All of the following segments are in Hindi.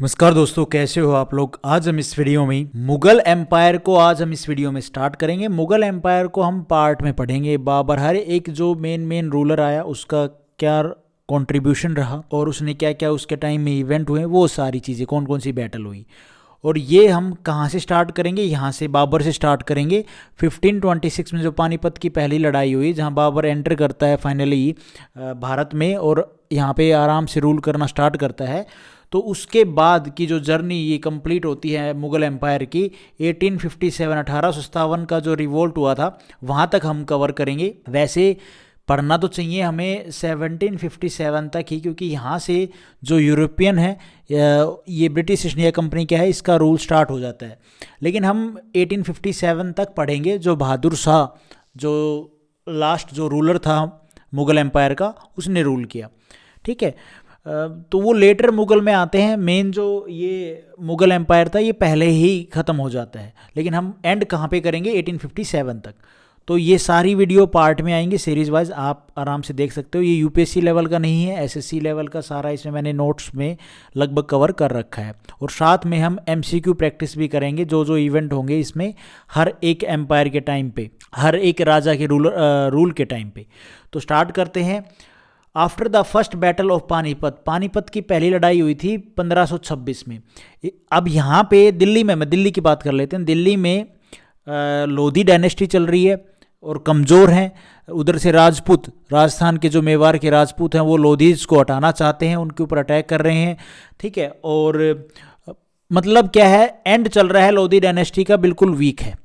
नमस्कार दोस्तों, कैसे हो आप लोग। आज हम इस वीडियो में मुगल एम्पायर को स्टार्ट करेंगे। मुगल एम्पायर को हम पार्ट में पढ़ेंगे। बाबर, हर एक जो मेन रूलर आया उसका क्या कंट्रीब्यूशन रहा और उसने क्या क्या उसके टाइम में इवेंट हुए, वो सारी चीज़ें, कौन कौन सी बैटल हुई। और ये हम कहाँ से स्टार्ट करेंगे, यहाँ से बाबर से स्टार्ट करेंगे। 1526 में जो पानीपत की पहली लड़ाई हुई, जहाँ बाबर एंटर करता है फाइनली भारत में और यहाँ पे आराम से रूल करना स्टार्ट करता है। तो उसके बाद की जो जर्नी ये कंप्लीट होती है मुग़ल एम्पायर की, 1857 का जो रिवोल्ट हुआ था वहाँ तक हम कवर करेंगे। वैसे पढ़ना तो चाहिए हमें 1757 तक ही, क्योंकि यहाँ से जो यूरोपियन है, ये ब्रिटिश ईस्ट इंडिया कंपनी क्या है, इसका रूल स्टार्ट हो जाता है। लेकिन हम 1857 तक पढ़ेंगे, जो बहादुर शाह, जो लास्ट जो रूलर था मुग़ल एम्पायर का, उसने रूल किया। ठीक है, तो वो लेटर मुग़ल में आते हैं। मेन जो ये मुग़ल एम्पायर था ये पहले ही ख़त्म हो जाता है, लेकिन हम एंड कहाँ पे करेंगे, 1857 तक। तो ये सारी वीडियो पार्ट में आएंगे सीरीज़ वाइज, आप आराम से देख सकते हो। ये यूपीएससी लेवल का नहीं है, एसएससी लेवल का सारा इसमें मैंने नोट्स में लगभग कवर कर रखा है। और साथ में हम एमसीक्यू प्रैक्टिस भी करेंगे, जो जो इवेंट होंगे इसमें हर एक एम्पायर के टाइम पे, हर एक राजा के रूल के टाइम पे। तो स्टार्ट करते हैं। After the first battle of Panipat, Panipat की पहली लड़ाई हुई थी 1526 में। अब यहाँ पे दिल्ली में, मैं दिल्ली की बात कर लेते हैं। दिल्ली में लोधी डायनेस्टी चल रही है और कमज़ोर हैं। उधर से राजपूत, राजस्थान के जो मेवाड़ के राजपूत हैं, वो लोधीज को हटाना चाहते हैं, उनके ऊपर अटैक कर रहे हैं। ठीक है, और मतलब क्या है, एंड चल रहा है लोधी डायनेस्टी का, बिल्कुल वीक है।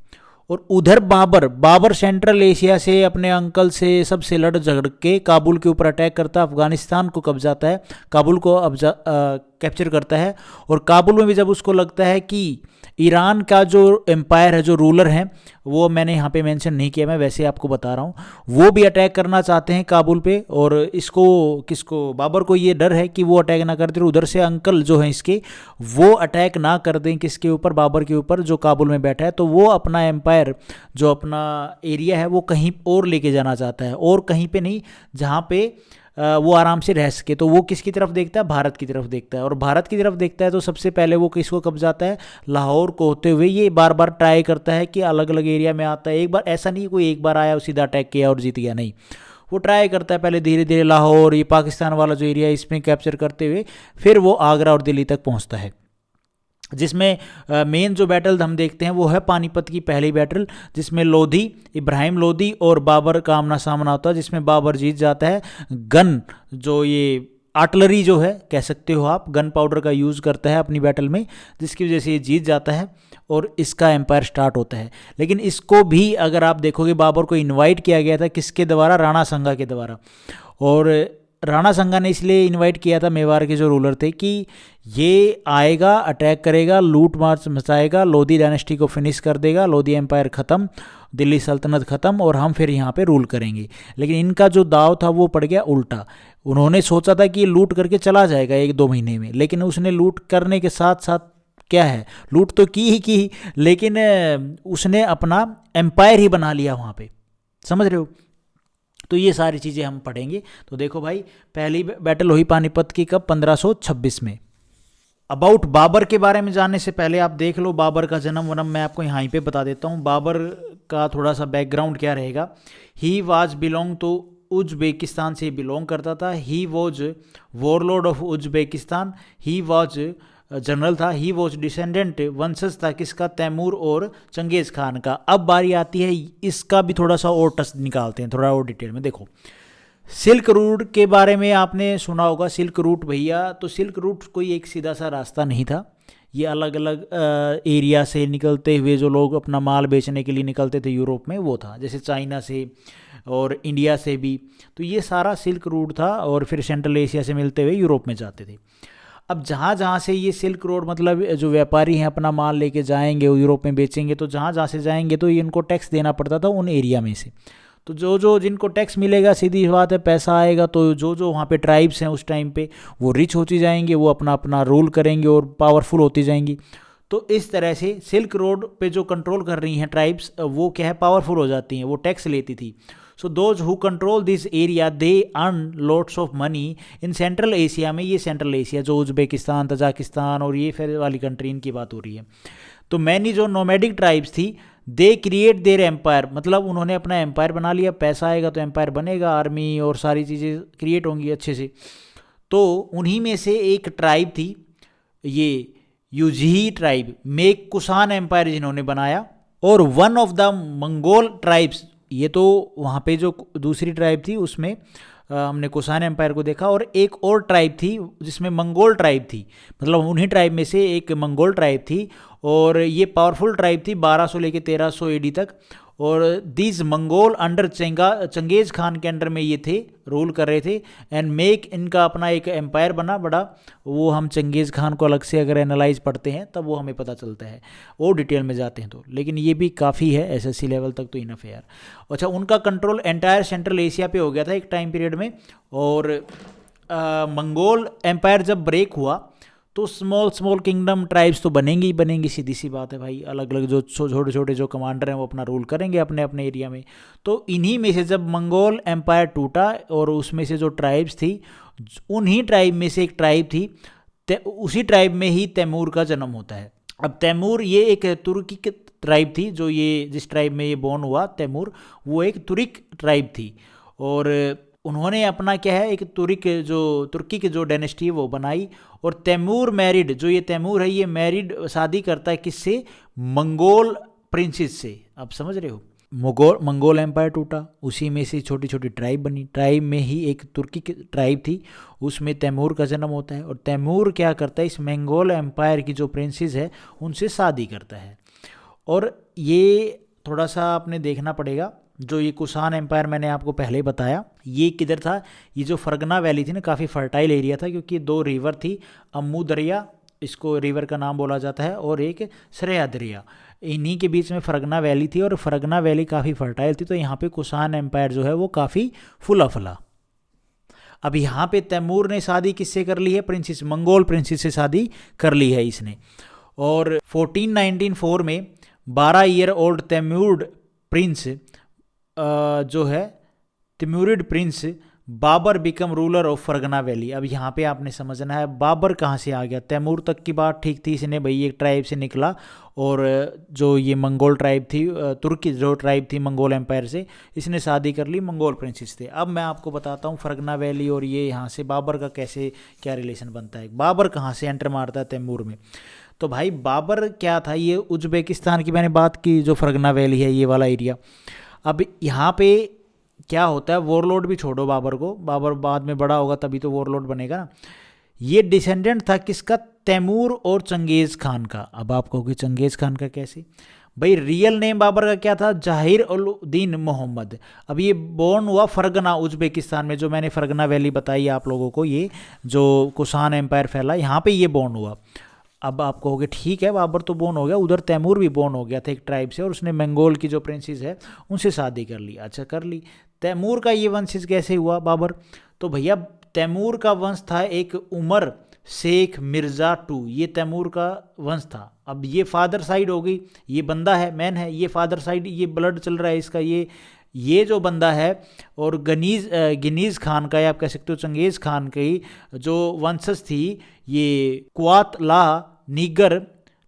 और उधर बाबर सेंट्रल एशिया से अपने अंकल से सबसे लड़ झगड़ के काबुल के ऊपर अटैक करता है, अफगानिस्तान को कब्जाता है, काबुल को कैप्चर करता है। और काबुल में भी जब उसको लगता है कि ईरान का जो एम्पायर है, जो रूलर हैं, वो मैंने यहाँ पे मेंशन नहीं किया, मैं वैसे आपको बता रहा हूँ, वो भी अटैक करना चाहते हैं काबुल पे। और इसको किसको, बाबर को ये डर है कि वो अटैक ना कर दें, उधर से अंकल जो हैं इसके, वो अटैक ना कर दें किसके ऊपर, बाबर के ऊपर, जो काबुल में बैठा है। तो वो अपना एम्पायर, जो अपना एरिया है, वो कहीं और लेके जाना चाहता है, और कहीं पे नहीं, जहाँ पे वो आराम से रह सके। तो वो किसकी तरफ देखता है, भारत की तरफ देखता है। और भारत की तरफ देखता है तो सबसे पहले वो किसको कब्जाता है, लाहौर को होते हुए। ये बार बार ट्राई करता है कि अलग अलग एरिया में आता है। एक बार ऐसा नहीं कोई एक बार आया और सीधा अटैक किया और जीत गया, नहीं, वो ट्राई करता है पहले धीरे धीरे लाहौर, ये पाकिस्तान वाला जो एरिया है, इसमें कैप्चर करते हुए फिर वो आगरा और दिल्ली तक पहुँचता है। जिसमें मेन जो बैटल हम देखते हैं वो है पानीपत की पहली बैटल, जिसमें लोधी, इब्राहिम लोधी और बाबर का आमना सामना होता है, जिसमें बाबर जीत जाता है। गन, जो ये आर्टिलरी जो है कह सकते हो आप, गन पाउडर का यूज़ करता है अपनी बैटल में, जिसकी वजह से ये जीत जाता है और इसका एम्पायर स्टार्ट होता है। लेकिन इसको भी अगर आप देखोगे, बाबर को इनवाइट किया गया था किसके द्वारा, राणा संगा के द्वारा। और राणा संगा ने इसलिए इनवाइट किया था मेवाड़ के जो रूलर थे कि ये आएगा, अटैक करेगा, लूट मार मचाएगा, लोधी डायनेस्टी को फिनिश कर देगा, लोधी एम्पायर ख़त्म, दिल्ली सल्तनत ख़त्म, और हम फिर यहाँ पे रूल करेंगे। लेकिन इनका जो दाव था वो पड़ गया उल्टा। उन्होंने सोचा था कि ये लूट करके चला जाएगा 1-2 महीने में, लेकिन उसने लूट करने के साथ साथ क्या है, लूट तो की, लेकिन उसने अपना एम्पायर ही बना लिया वहाँ पे, समझ रहे हो। तो ये सारी चीज़ें हम पढ़ेंगे। तो देखो भाई, पहली बैटल हुई पानीपत की कब, 1526 में। अबाउट बाबर के बारे में जानने से पहले आप देख लो बाबर का जन्म वनम, मैं आपको यहाँ पे बता देता हूँ। बाबर का थोड़ा सा बैकग्राउंड क्या रहेगा। He was belong to Uzbekistan से बिलोंग करता था। He was warlord of Uzbekistan. He was general था। ही वॉज डिसेंडेंट, वंशज था किसका, तैमूर और चंगेज़ खान का। अब बारी आती है इसका भी थोड़ा सा और टच निकालते हैं, थोड़ा और डिटेल में। देखो, सिल्क रूट के बारे में आपने सुना होगा। सिल्क रूट भैया, तो सिल्क रूट कोई एक सीधा सा रास्ता नहीं था। ये अलग अलग एरिया से निकलते हुए जो लोग अपना माल बेचने के लिए निकलते थे यूरोप में, वो था, जैसे चाइना से और इंडिया से भी। तो ये सारा सिल्क रूट था, और फिर सेंट्रल एशिया से मिलते हुए यूरोप में जाते थे। अब जहाँ जहाँ से ये सिल्क रोड, मतलब जो व्यापारी हैं अपना माल लेके जाएंगे यूरोप में बेचेंगे, तो जहाँ जहाँ से जाएंगे तो ये इनको टैक्स देना पड़ता था उन एरिया में से। तो जो जो जिनको टैक्स मिलेगा, सीधी बात है, पैसा आएगा, तो जो जो वहाँ पे ट्राइब्स हैं उस टाइम पे, वो रिच होती जाएंगे, वो अपना अपना रूल करेंगे और पावरफुल होती जाएंगी। तो इस तरह से सिल्क रोड पे जो कंट्रोल कर रही हैं ट्राइब्स, वो क्या है, पावरफुल हो जाती हैं, वो टैक्स लेती थी। So those who control this area they earn lots of money in central Asia में, ये सेंट्रल एशिया जो उज्बेकिस्तान, तजाकिस्तान और ये फिर वाली कंट्री इनकी बात हो रही है। तो मैनी जो नोमैडिक ट्राइब्स थी दे क्रिएट देयर एम्पायर, मतलब उन्होंने अपना एम्पायर बना लिया, पैसा आएगा तो एम्पायर बनेगा, आर्मी और सारी चीज़ें क्रिएट होंगी अच्छे से। तो उन्हीं में से एक ट्राइब थी ये यूझी ट्राइब, मेक कुसान एम्पायर जिन्होंने बनाया, और one of the Mongol tribes, ये तो वहाँ पे जो दूसरी ट्राइब थी उसमें हमने कुसान एम्पायर को देखा, और एक और ट्राइब थी जिसमें मंगोल ट्राइब थी, मतलब उन्हीं ट्राइब में से एक मंगोल ट्राइब थी, और ये पावरफुल ट्राइब थी 1200 लेके 1300 एडी तक। और this Mongol under Changez Khan के अंडर में ये थे, रूल कर रहे थे, एंड मेक इनका अपना एक एम्पायर बना बड़ा, वो हम चंगेज़ खान को अलग से अगर एनालाइज पढ़ते हैं तब वो हमें पता चलता है, और डिटेल में जाते हैं तो, लेकिन ये भी काफ़ी है एसएससी लेवल तक तो इनफ है यार। अच्छा, उनका कंट्रोल एंटायर सेंट्रल एशिया पे हो गया था एक टाइम पीरियड में, और मंगोल एम्पायर जब ब्रेक हुआ तो स्मॉल किंगडम ट्राइब्स तो बनेंगी ही बनेंगी, सीधी सी बात है भाई, अलग अलग जो छोटे छोटे जो कमांडर हैं वो अपना रूल करेंगे अपने अपने एरिया में। तो इन्हीं में से जब मंगोल एम्पायर टूटा और उसमें से जो ट्राइब्स थी, उन्हीं ट्राइब में से एक ट्राइब थी, उसी ट्राइब में ही तैमूर का जन्म होता है। अब तैमूर ये एक तुर्की की ट्राइब थी, जो ये जिस ट्राइब में ये बॉर्न हुआ तैमूर, वो एक तुर्क ट्राइब थी, और उन्होंने अपना क्या है एक तुर्की की जो डायनेस्टी है वो बनाई। और तैमूर मैरिड, जो ये तैमूर है ये मैरिड शादी करता है किससे, मंगोल प्रिंसेस से। आप समझ रहे हो, मंगोल एम्पायर टूटा, उसी में से छोटी छोटी ट्राइब बनी, ट्राइब में ही एक तुर्की की ट्राइब थी, उसमें तैमूर का जन्म होता है, और तैमूर क्या करता है, इस मंगोल एम्पायर की जो प्रिंसेस है उनसे शादी करता है। और ये थोड़ा सा आपने देखना पड़ेगा, जो ये कुसान एम्पायर मैंने आपको पहले ही बताया, ये किधर था, ये जो फरगना वैली थी ना, काफ़ी फर्टाइल एरिया था, क्योंकि दो रिवर थी, अम्मू दरिया इसको रिवर का नाम बोला जाता है, और एक सरया दरिया, इन्हीं के बीच में फरगना वैली थी, और फरगना वैली काफ़ी फर्टाइल थी, तो यहाँ पे कुसान एम्पायर जो है वो काफ़ी फुला फला। अब यहाँ पे तैमूर ने शादी किससे कर ली है, प्रिंसेस, मंगोल प्रिंसेस से शादी कर ली है इसने। और 1494 में 12 ईयर ओल्ड तैमूर प्रिंस जो है Timurid prince Babur become ruler of Fergana valley. अब यहाँ पे आपने समझना है बाबर कहाँ से आ गया, तैमूर तक की बात ठीक थी, इसने भाई एक ट्राइब से निकला, और जो ये मंगोल ट्राइब थी, तुर्की जो ट्राइब थी मंगोल एम्पायर से, इसने शादी कर ली, मंगोल प्रिंसेस थे। अब मैं आपको बताता हूँ फरगना वैली और ये यहाँ से बाबर का कैसे क्या रिलेशन बनता है, बाबर कहाँ से एंटर मारता है तैमूर में। तो भाई बाबर क्या था, ये उज्बेकिस्तान की मैंने बात की, जो फरगना वैली है ये वाला एरिया। अब यहाँ पे क्या होता है, वॉरलॉर्ड भी छोड़ो बाबर को, बाबर बाद में बड़ा होगा तभी तो वॉरलॉर्ड बनेगा ना। ये डिसेंडेंट था किसका, तैमूर और चंगेज़ खान का। अब आप कहोगे चंगेज़ खान का कैसे, भाई रियल नेम बाबर का क्या था, जहीर उल दीन मोहम्मद। अब ये बॉर्न हुआ फरगना उज्बेकिस्तान में, जो मैंने फरगना वैली बताई आप लोगों को, ये जो कुसान एम्पायर फैला यहाँ पे ये बॉर्न हुआ। अब आप कहोगे ठीक है बाबर तो बोर्न हो गया, उधर तैमूर भी बोर्न हो गया था एक ट्राइब से, और उसने मंगोल की जो प्रिंसेस है उनसे शादी कर ली। अच्छा कर ली, तैमूर का ये वंशज कैसे हुआ बाबर, तो भैया तैमूर का वंश था एक उमर शेख मिर्ज़ा टू, ये तैमूर का वंश था। अब ये फादर साइड हो गई, ये बंदा है मैन है, ये फादर साइड ये ब्लड चल रहा है इसका, ये जो बंदा है, और गिनीज़ खान का, या आप कह सकते हो चंगेज़ खान की जो वंशज थी, ये कुआत ला नीगर,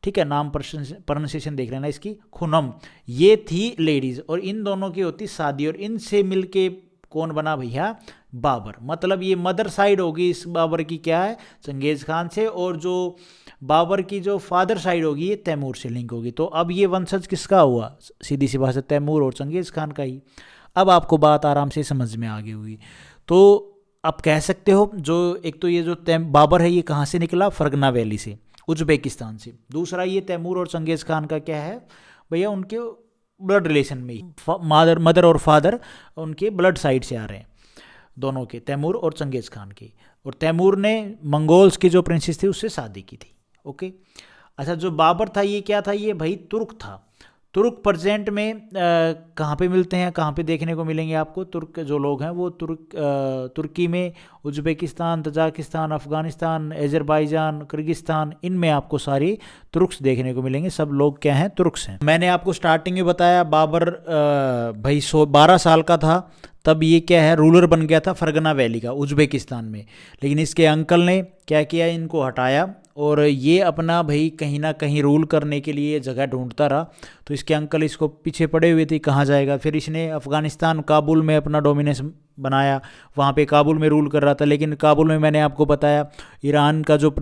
ठीक है नाम प्रोनाउंसिएशन देख लेना इसकी, खुनम, ये थी लेडीज़, और इन दोनों की होती शादी, और इनसे मिलके कौन बना भैया, बाबर। मतलब ये मदर साइड होगी इस बाबर की क्या है, चंगेज़ खान से, और जो बाबर की जो फादर साइड होगी ये तैमूर से लिंक होगी। तो अब ये वंशज किसका हुआ, सीधी सी बात है तैमूर और चंगेज़ खान का ही। अब आपको बात आराम से समझ में आ गई होगी। तो आप कह सकते हो जो एक तो ये जो बाबर है ये कहाँ से निकला, फरगना वैली से, उज्बेकिस्तान से। दूसरा ये तैमूर और चंगेज़ खान का क्या है भैया, उनके ब्लड रिलेशन में ही मदर और फादर उनके ब्लड साइड से आ रहे हैं दोनों के, तैमूर और चंगेज़ खान की। और तैमूर ने मंगोल्स की जो प्रिंसेस थी उससे शादी की थी। ओके, अच्छा जो बाबर था ये क्या था, ये भाई तुर्क था। तुर्क प्रेजेंट में कहाँ पे मिलते हैं, कहाँ पे देखने को मिलेंगे आपको? तुर्क जो लोग हैं वो तुर्की में, Uzbekistan, Tajikistan, Afghanistan, Azerbaijan, Kyrgyzstan, इनमें आपको सारी तुर्क्स देखने को मिलेंगे। सब लोग क्या हैं? तुर्क्स हैं। मैंने आपको स्टार्टिंग में बताया बाबर भाई 12 साल का था तब ये क्या है, रूलर बन गया था फरगना वैली का उज़्बेकिस्तान में। लेकिन इसके अंकल ने क्या किया, इनको हटाया और ये अपना भाई कहीं ना कहीं रूल करने के लिए जगह ढूंढता रहा। तो इसके अंकल इसको पीछे पड़े हुए थे, कहाँ जाएगा। फिर इसने अफ़गानिस्तान काबुल में अपना डोमिनेंस बनाया, वहाँ पे काबुल में रूल कर रहा था। लेकिन काबुल में मैंने आपको बताया ईरान का जो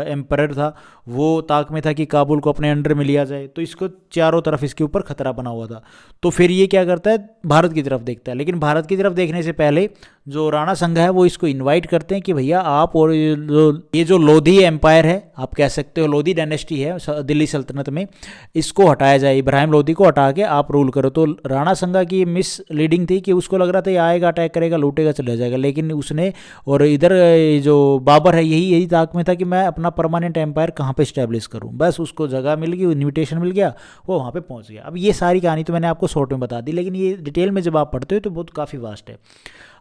एम्परर था वो ताक में था कि काबुल को अपने अंडर में लिया जाए, तो इसको चारों तरफ इसके ऊपर खतरा बना हुआ था। तो फिर ये क्या करता है, भारत की तरफ देखता है। लेकिन भारत की तरफ देखने से पहले जो राणा संघा है वो इसको इनवाइट करते हैं कि भैया आप, और ये जो लोधी एम्पायर है, आप कह सकते हो लोधी डायनेस्टी है दिल्ली सल्तनत में, इसको हटाया जाए, इब्राहिम लोधी को हटा के आप रूल करो। तो राणा संघा की मिस लीडिंग थी कि उसको लग रहा था ये आएगा, अटैक करेगा, लूटेगा, चला जाएगा। लेकिन उसने, और इधर जो बाबर है यही ताक में था कि मैं अपना परमानेंट एम्पायर कहाँ पे स्टैब्लिश करूँ। बस उसको जगह मिल गई, इन्विटेशन मिल गया, वो वहाँ पे पहुँच गया। अब ये सारी कहानी तो मैंने आपको शॉर्ट में बता दी, लेकिन ये डिटेल में जब आप पढ़ते हो तो बहुत काफ़ी वास्ट है।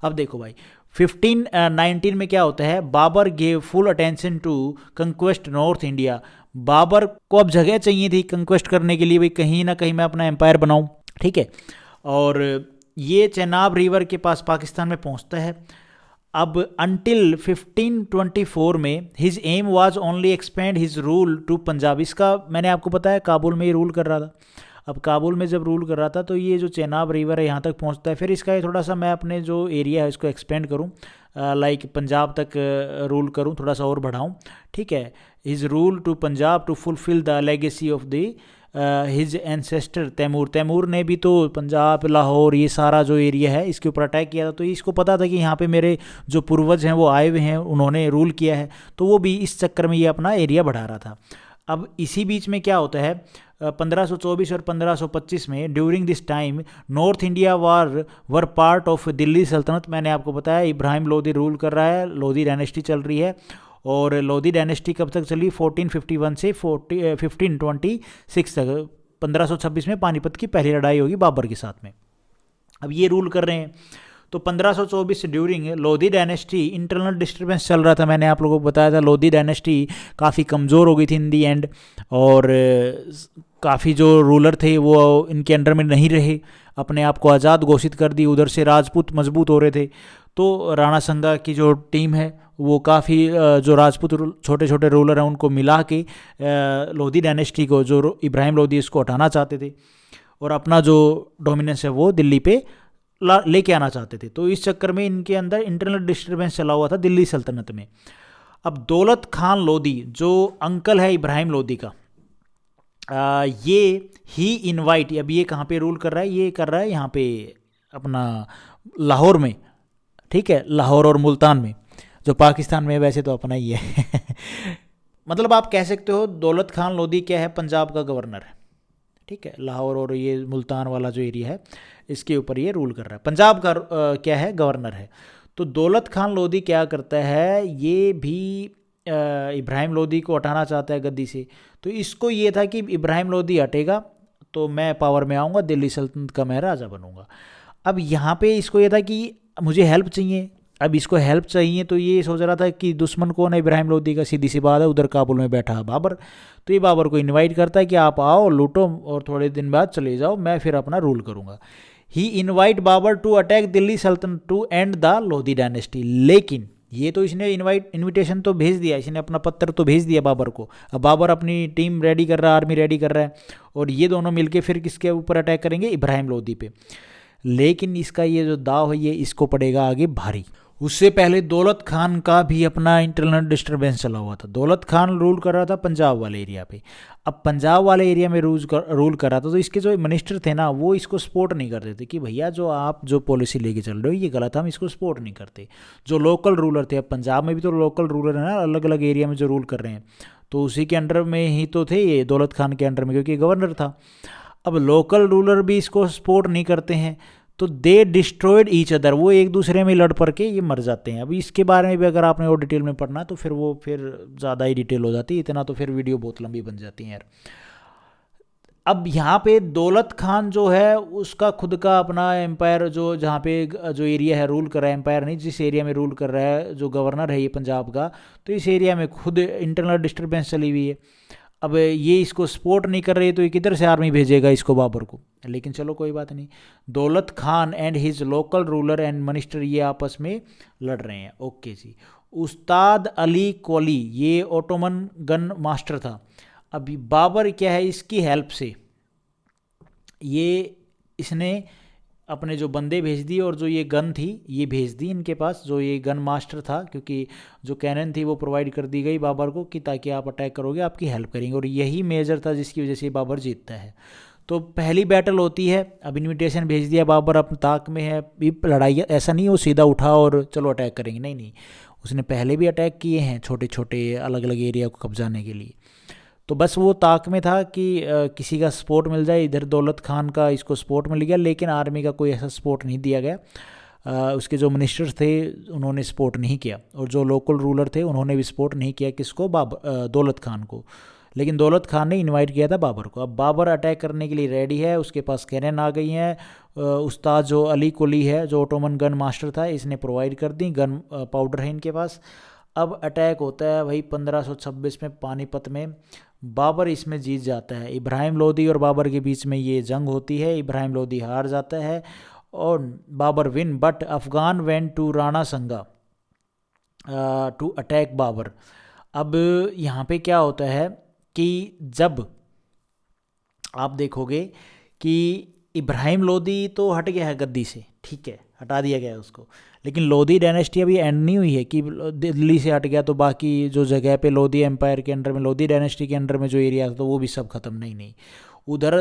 अब देखो भाई 1519 में क्या होता है, Babur gave full attention to conquest North India. Babur को अब जगह चाहिए थी कंक्वेस्ट करने के लिए, भाई कहीं ना कहीं मैं अपना एम्पायर बनाऊं, ठीक है। और ये चेनाब रिवर के पास पाकिस्तान में पहुंचता है। अब अनटिल 1524 में his aim was only expand his rule to Punjab. इसका मैंने आपको बताया काबुल में ही रूल कर रहा था। अब काबुल में जब रूल कर रहा था तो ये जो चेनाब रिवर है यहाँ तक पहुँचता है। फिर इसका ये थोड़ा सा मैं अपने जो एरिया है इसको एक्सपेंड करूँ, लाइक पंजाब तक रूल करूँ, थोड़ा सा और बढ़ाऊँ, ठीक है। His rule to Punjab to fulfil the legacy of the his ancestor Timur. Timur ने भी तो पंजाब, लाहौर, ये सारा जो एरिया है इसके ऊपर अटैक किया था। तो इसको पता था कि यहाँ पे मेरे जो पूर्वज हैं वो आए हुए हैं, उन्होंने रूल किया है, तो वो भी इस चक्कर में ये अपना एरिया बढ़ा रहा था। अब इसी बीच में क्या होता है, 1524 और 1525 में during this time north India were part of Delhi सल्तनत। मैंने आपको बताया इब्राहिम लोधी रूल कर रहा है, लोधी डायनेस्टी चल रही है। और लोधी डायनेस्टी कब तक चली, 1451 से 1526 तक। 1526 में पानीपत की पहली लड़ाई होगी बाबर के साथ में। अब ये रूल कर रहे हैं। तो 1524 से during Lodhi dynasty internal disturbance चल रहा था। मैंने आप लोगों को बताया था लोधी डायनेस्टी काफ़ी कमज़ोर हो गई थी इन दी एंड, और काफ़ी जो रूलर थे वो इनके अंडर में नहीं रहे, अपने आप को आज़ाद घोषित कर दी। उधर से राजपूत मजबूत हो रहे थे। तो राणा संघा की जो टीम है वो काफ़ी जो राजपूत छोटे छोटे रूलर हैं उनको मिला के लोधी डायनेस्टी को, जो इब्राहिम लोधी, इसको हटाना चाहते थे और अपना जो डोमिनेंस है वो दिल्ली पे लेके आना चाहते थे। तो इस चक्कर में इनके अंदर इंटरनल डिस्टर्बेंस चला हुआ था दिल्ली सल्तनत में। अब दौलत खान लोधी जो अंकल है इब्राहिम लोधी का, ये ही इनवाइट, अब ये कहाँ पे रूल कर रहा है, ये कर रहा है यहाँ पे अपना लाहौर में, ठीक है, लाहौर और मुल्तान में, जो पाकिस्तान में वैसे तो अपना ही है। मतलब आप कह सकते हो दौलत खान लोधी क्या है, पंजाब का गवर्नर है, ठीक है। लाहौर और ये मुल्तान वाला जो एरिया है इसके ऊपर ये रूल कर रहा है, पंजाब का क्या है, गवर्नर है। तो दौलत खान लोधी क्या करता है, ये भी इब्राहिम लोधी को हटाना चाहता है गद्दी से। तो इसको ये था कि इब्राहिम लोधी हटेगा तो मैं पावर में आऊँगा, दिल्ली सल्तनत का मैं राजा बनूंगा। अब यहाँ पे इसको ये था कि मुझे हेल्प चाहिए। अब इसको हेल्प चाहिए तो ये सोच रहा था कि दुश्मन कौन है इब्राहिम लोधी का, सीधी सी बात है, उधर काबुल में बैठा है बाबर। तो ये बाबर को इनवाइट करता है कि आप आओ, लूटो और थोड़े दिन बाद चले जाओ, मैं फिर अपना रूल करूँगा। He invite Babur to attack Delhi Sultanate to end the Lodi dynasty. लेकिन ये तो इसने इनविटेशन तो भेज दिया, इसने अपना पत्र तो भेज दिया बाबर को। अब बाबर अपनी टीम रेडी कर रहा है, आर्मी रेडी कर रहा है, और ये दोनों मिलके फिर किसके ऊपर अटैक करेंगे, इब्राहिम लोधी पे। लेकिन इसका ये जो दाव है ये इसको पड़ेगा आगे भारी। उससे पहले दौलत खान का भी अपना इंटरनल डिस्टर्बेंस चला हुआ था। दौलत खान रूल कर रहा था पंजाब वाले एरिया पे। अब पंजाब वाले एरिया में रूल कर रहा था, तो इसके जो मिनिस्टर थे ना वो इसको सपोर्ट नहीं करते थे कि भैया जो आप जो पॉलिसी लेके चल रहे हो ये गलत, हम इसको सपोर्ट नहीं करते। जो लोकल रूलर थे, अब पंजाब में भी तो लोकल रूलर है ना, अलग अलग एरिया में जो रूल कर रहे हैं, तो उसी के अंडर में ही तो थे ये, दौलत खान के अंडर में, क्योंकि गवर्नर था। अब लोकल रूलर भी इसको सपोर्ट नहीं करते हैं, तो दे डिस्ट्रॉयड ईच अदर, वो एक दूसरे में लड़ पड़ के ये मर जाते हैं। अभी इसके बारे में भी अगर आपने और डिटेल में पढ़ना तो फिर वो फिर ज़्यादा ही डिटेल हो जाती है, इतना तो फिर वीडियो बहुत लंबी बन जाती है यार। अब यहाँ पे दौलत खान जो है उसका खुद का अपना एम्पायर, जो जहाँ पे जो एरिया है रूल कर रहा है, एम्पायर नहीं, जिस एरिया में रूल कर रहा है जो गवर्नर है ये पंजाब का, तो इस एरिया में खुद इंटरनल डिस्टर्बेंस चली हुई है। अब ये इसको सपोर्ट नहीं कर रही तो ये किधर से आर्मी भेजेगा इसको, बाबर को। लेकिन चलो कोई बात नहीं, दौलत Khan and his local ruler and minister ये आपस में लड़ रहे हैं। ओके जी। उस्ताद अली कोली ये ओटोमन गन मास्टर था। अभी बाबर क्या है, इसकी हेल्प से ये इसने अपने जो बंदे भेज दिए और जो ये गन थी ये भेज दी इनके पास, जो ये गन मास्टर था, क्योंकि जो कैनन थी वो प्रोवाइड कर दी गई बाबर को कि ताकि आप अटैक करोगे आपकी हेल्प करेंगे, और यही मेजर था जिसकी वजह से बाबर जीतता है। तो पहली बैटल होती है, अब इनविटेशन भेज दिया, बाबर अपने ताक में है, लड़ाई ऐसा नहीं वो सीधा उठा और चलो अटैक करेंगे, नहीं नहीं, उसने पहले भी अटैक किए हैं छोटे छोटे अलग अलग एरिया को कब्जाने के लिए। तो बस वो ताक में था कि किसी का सपोर्ट मिल जाए, इधर दौलत खान का इसको सपोर्ट मिल गया, लेकिन आर्मी का कोई ऐसा सपोर्ट नहीं दिया गया। उसके जो मिनिस्टर्स थे उन्होंने सपोर्ट नहीं किया, और जो लोकल रूलर थे उन्होंने भी सपोर्ट नहीं किया किसको, दौलत खान को। लेकिन दौलत खान ने इनवाइट किया था बाबर को। अब बाबर अटैक करने के लिए रेडी है, उसके पास कैनन आ गई हैं। उस्ताद जो अली कुली है जो ओटोमन गन मास्टर था इसने प्रोवाइड कर दी, गन पाउडर है इनके पास। अब अटैक होता है भाई 1526 में पानीपत में, बाबर इसमें जीत जाता है। इब्राहिम लोदी और बाबर के बीच में ये जंग होती है, इब्राहिम लोदी हार जाता है और Babur win, but Afghan went to Rana Sanga to attack Babar. अब यहाँ पे क्या होता है कि जब आप देखोगे कि इब्राहिम लोदी तो हट गया है गद्दी से, ठीक है, हटा दिया गया है उसको, लेकिन लोधी डायनेस्टी अभी एंड नहीं हुई है कि दिल्ली से हट गया तो बाकी जो जगह पे लोधी एम्पायर के अंडर में, लोधी डायनेस्टी के अंडर में जो एरिया था तो वो भी सब खत्म, नहीं नहीं। उधर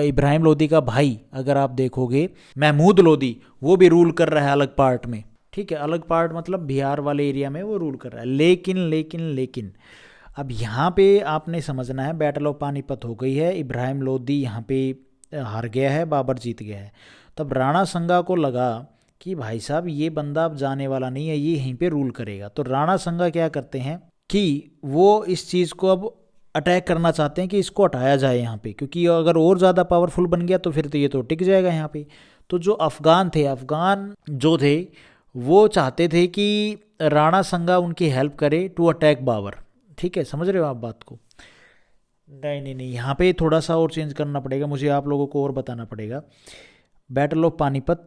इब्राहिम लोधी का भाई अगर आप देखोगे महमूद लोधी, वो भी रूल कर रहा है अलग पार्ट में, ठीक है, अलग पार्ट मतलब बिहार वाले एरिया में वो रूल कर रहा है। लेकिन लेकिन लेकिन अब यहाँ पे आपने समझना है, बैटल ऑफ पानीपत हो गई है, इब्राहिम लोधी यहाँ पे हार गया है, बाबर जीत गया है। तब राणा संगा को लगा कि भाई साहब ये बंदा अब जाने वाला नहीं है, ये यहीं पे रूल करेगा। तो राणा संगा क्या करते हैं कि वो इस चीज़ को अब अटैक करना चाहते हैं कि इसको हटाया जाए यहाँ पे, क्योंकि अगर और ज़्यादा पावरफुल बन गया तो फिर तो ये तो टिक जाएगा यहाँ पे। तो जो अफ़गान थे, अफ़गान जो थे वो चाहते थे कि राणा संगा उनकी हेल्प करे टू अटैक बाबर, ठीक है, समझ रहे हो आप बात को। नहीं नहीं नहीं, यहाँ पे थोड़ा सा और चेंज करना पड़ेगा, मुझे आप लोगों को और बताना पड़ेगा। Battle of Panipat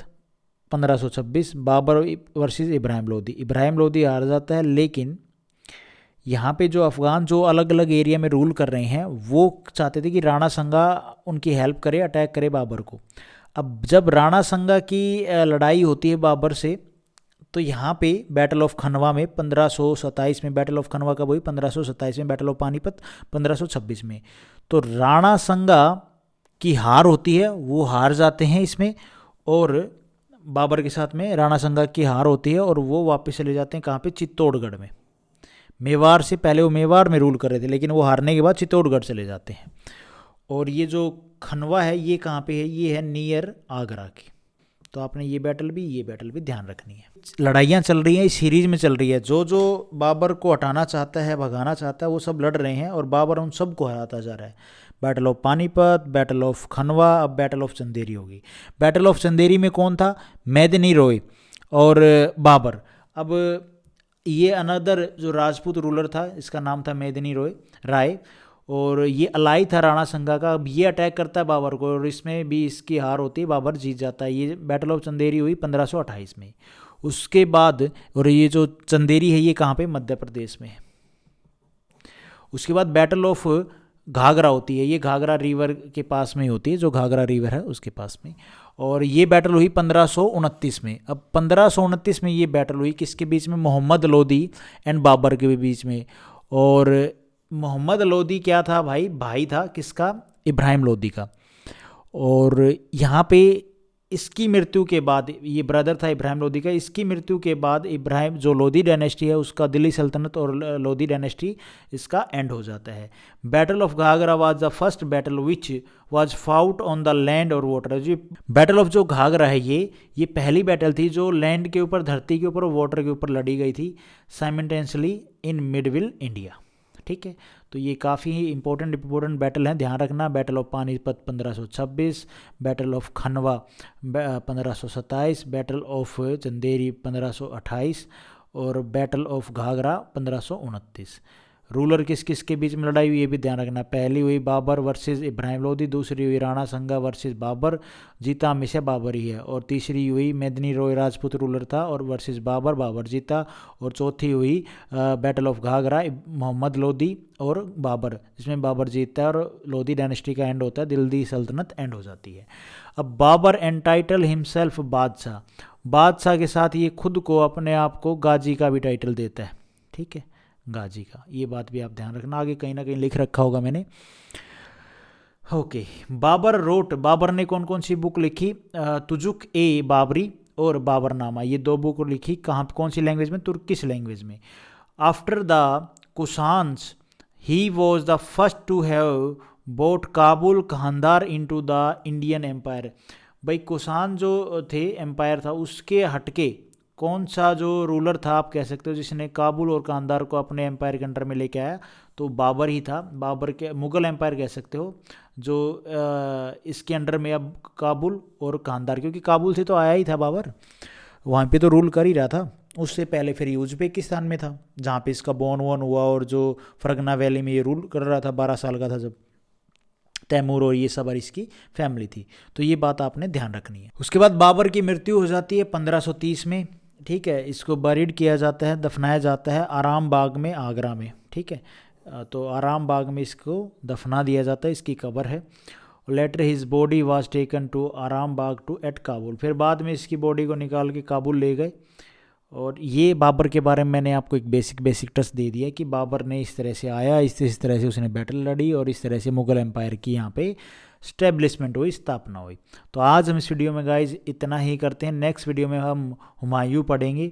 1526, Babur versus Ibrahim Lodhi, Ibrahim Lodhi हार जाता है। लेकिन यहाँ पे जो अफ़गान जो अलग अलग एरिया में रूल कर रहे हैं वो चाहते थे कि राणा संगा उनकी हेल्प करे, अटैक करे बाबर को। अब जब राणा संगा की लड़ाई होती है बाबर से, तो यहाँ पे बैटल ऑफ खनवा में 1527 में, बैटल ऑफ खनवा का वही 1527 में, बैटल ऑफ पानीपत 1526 में, तो राणा संगा की हार होती है, वो हार जाते हैं इसमें, और बाबर के साथ में राणा संगा की हार होती है और वो वापस चले जाते हैं कहाँ पे, चित्तौड़गढ़ में। मेवाड़ से पहले वो मेवाड़ में रूल कर रहे थे, लेकिन वो हारने के बाद चित्तौड़गढ़ चले जाते हैं। और ये जो खनवा है ये कहाँ पे है, ये है नियर आगरा की। तो आपने ये बैटल भी ध्यान रखनी है। लड़ाइयाँ चल रही हैं, इस सीरीज में चल रही है, जो जो बाबर को हटाना चाहता है, भगाना चाहता है, वो सब लड़ रहे हैं और बाबर उन सबको हराता जा रहा है। Battle of Panipat, battle of Khanwa, अब बैटल ऑफ चंदेरी होगी। बैटल ऑफ चंदेरी में कौन था, मेदिनी रॉय और बाबर। अब ये अनदर जो राजपूत रूलर था, इसका नाम था मेदिनी राय, और ये अलाई था राणा संगा का। अब ये अटैक करता है बाबर को और इसमें भी इसकी हार होती है, बाबर जीत जाता है। ये बैटल ऑफ चंदेरी हुई 1528 में। उसके बाद, और ये जो चंदेरी है ये कहाँ पे, मध्य प्रदेश में है। उसके बाद बैटल ऑफ घाघरा होती है, ये घाघरा रिवर के पास में होती है, जो घाघरा रिवर है उसके पास में, और ये बैटल हुई 1529 में। अब 1529 में ये बैटल हुई किसके बीच में, मोहम्मद लोधी एंड बाबर के बीच में। और मोहम्मद लोधी क्या था भाई था किसका, इब्राहिम लोधी का। और यहाँ पे इसकी मृत्यु के बाद, ये ब्रदर था इब्राहिम लोधी का, इसकी मृत्यु के बाद इब्राहिम जो लोधी डायनेस्टी है उसका दिल्ली सल्तनत और लोधी डायनेस्टी इसका एंड हो जाता है। Battle of Ghaghra was the first battle which was fought on the land और वाटर। जो बैटल ऑफ जो घाघरा है ये पहली बैटल थी जो लैंड के ऊपर, धरती के ऊपर और वाटर के ऊपर लड़ी गई थी साइमल्टेनियसली इन मिडविल इंडिया, ठीक है। तो ये काफ़ी इंपॉर्टेंट बैटल हैं, ध्यान रखना। Battle of Panipat 1526, battle of Khanwa 1527, battle of Chanderi 1528 और बैटल ऑफ घाघरा 1529। रूलर किस किस के बीच में लड़ाई हुई ये भी ध्यान रखना। पहली हुई बाबर वर्सेस इब्राहिम लोदी, दूसरी हुई राणा संगा वर्सेस बाबर, जीता हमेशा बाबर ही है। और तीसरी हुई मेदिनी रॉय राजपूत रूलर था और वर्सेस बाबर, बाबर जीता। और चौथी हुई बैटल ऑफ घाघरा, मोहम्मद लोदी और बाबर, जिसमें बाबर जीतता है और लोदी डायनेस्टी का एंड होता है, दिल्ली सल्तनत एंड हो जाती है। अब बाबर एंटाइटल हिमसेल्फ बादशाह, बादशाह के साथ ये खुद को अपने आप को गाजी का भी टाइटल देता है, ठीक है, गाजी का। ये बात भी आप ध्यान रखना, आगे कहीं ना कहीं लिख रखा होगा मैंने। ओके, बाबर रोट, बाबर ने कौन कौन सी बुक लिखी? तुजुक ए बाबरी और बाबरनामा, ये 2 बुक लिखी। कहाँ, कौन सी लैंग्वेज में? तुर्किश लैंग्वेज में। After the Kushans he was the first to have bought Kabul Kandahar into the Indian empire. भाई कुशान जो थे एम्पायर था, उसके हटके कौन सा जो रूलर था आप कह सकते हो जिसने काबुल और कांधार को अपने एम्पायर के अंडर में लेके आया? तो बाबर ही था। बाबर के मुगल एम्पायर कह सकते हो, जो इसके अंडर में अब काबुल और कांधार, क्योंकि काबुल से तो आया ही था बाबर, वहाँ पे तो रूल कर ही रहा था। उससे पहले फिर ये उज्बेकिस्तान में था जहाँ पे इसका बॉर्न वॉर्न हुआ, और जो फरगना वैली में ये रूल कर रहा था, 12 साल का था जब। तैमूर और ये सब और इसकी फैमिली थी। तो ये बात आपने ध्यान रखनी है। उसके बाद बाबर की मृत्यु हो जाती है 1530 में, ठीक है। इसको बरीड किया जाता है, दफनाया जाता है आराम बाग में, आगरा में, ठीक है। तो आराम बाग में इसको दफना दिया जाता है, इसकी कब्र है। Later his body was taken to Aram Bagh to eight Kabul, फिर बाद में इसकी बॉडी को निकाल के काबुल ले गए। और ये बाबर के बारे में मैंने आपको एक बेसिक टच दे दिया कि बाबर ने इस तरह से आया, इस तरह से उसने बैटल लड़ी और इस तरह से मुगल एम्पायर की यहाँ पे स्टेब्लिशमेंट हुई, स्थापना हुई। तो आज हम इस वीडियो में गाइज इतना ही करते हैं। नेक्स्ट वीडियो में हम हुमायूं पढ़ेंगे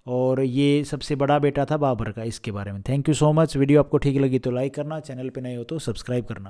और ये सबसे बड़ा बेटा था बाबर का, इसके बारे में। Thank you so much. Video आपको ठीक लगी तो लाइक करना, चैनल पे नए हो तो सब्सक्राइब करना।